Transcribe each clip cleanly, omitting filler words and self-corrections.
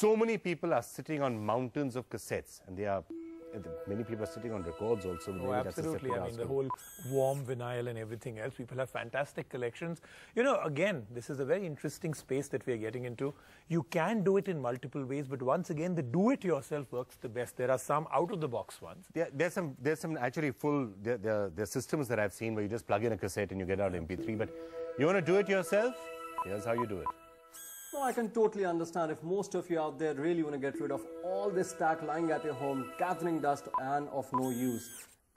So many people are sitting on mountains of cassettes, and many people are sitting on records also. Oh, absolutely. I mean, the whole warm vinyl and everything else. People have fantastic collections. You know, again, this is a very interesting space that we are getting into. You can do it in multiple ways, but once again, the do-it-yourself works the best. There are some out-of-the-box ones. Yeah, there's some actually there's systems that I've seen where you just plug in a cassette and you get out MP3. But you want to do it yourself? Here's how you do it. No, I can totally understand if most of you out there really want to get rid of all this stack lying at your home, gathering dust and of no use.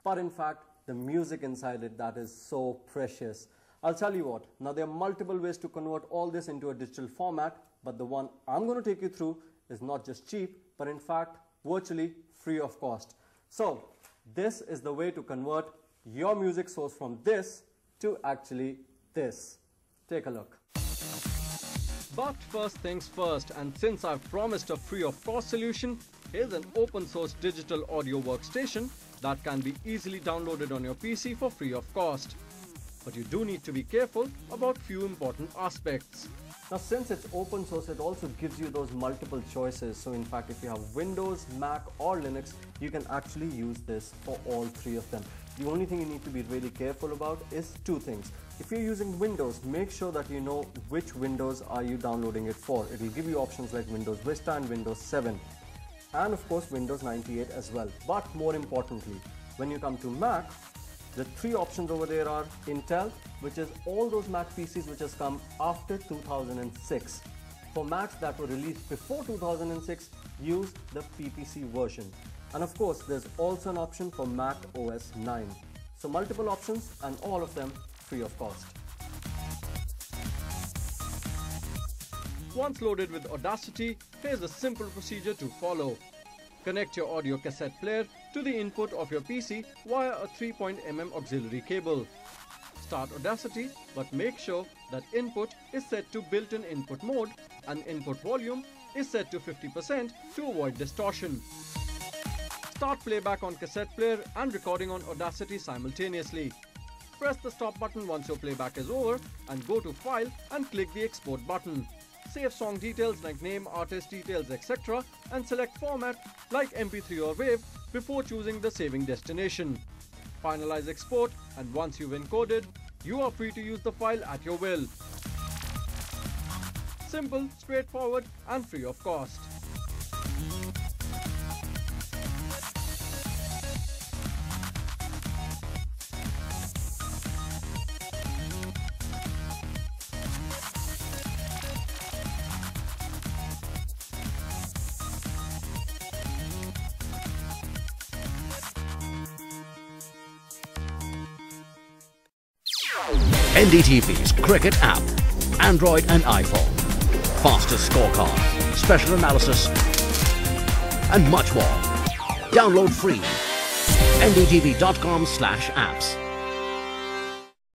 But in fact, the music inside it, that is so precious. I'll tell you what, now there are multiple ways to convert all this into a digital format, but the one I'm going to take you through is not just cheap, but in fact, virtually free of cost. So, this is the way to convert your music source from this to actually this. Take a look. But first things first, and since I've promised a free of cost solution, here's an open source digital audio workstation that can be easily downloaded on your PC for free of cost. But you do need to be careful about few important aspects. Now since it's open source, it also gives you those multiple choices. So in fact, if you have Windows, Mac or Linux, you can actually use this for all three of them. The only thing you need to be really careful about is two things. If you're using Windows, make sure that you know which Windows are you downloading it for. It will give you options like Windows Vista and Windows 7. And of course Windows 98 as well. But more importantly, when you come to Mac, the three options over there are Intel, which is all those Mac PCs which has come after 2006. For Macs that were released before 2006, use the PPC version. And of course, there's also an option for Mac OS 9. So multiple options and all of them free of cost. Once loaded with Audacity, here's a simple procedure to follow. Connect your audio cassette player to the input of your PC via a 3.mm auxiliary cable. Start Audacity, but make sure that input is set to built-in input mode and input volume is set to 50% to avoid distortion. Start playback on cassette player and recording on Audacity simultaneously. Press the stop button once your playback is over and go to File and click the Export button. Save song details like name, artist details, etc. and select format like MP3 or WAV before choosing the saving destination. Finalize export, and once you've encoded, you are free to use the file at your will. Simple, straightforward and free of cost. NDTV's Cricket app, Android and iPhone, fastest scorecard, special analysis, and much more. Download free. ndtv.com/apps.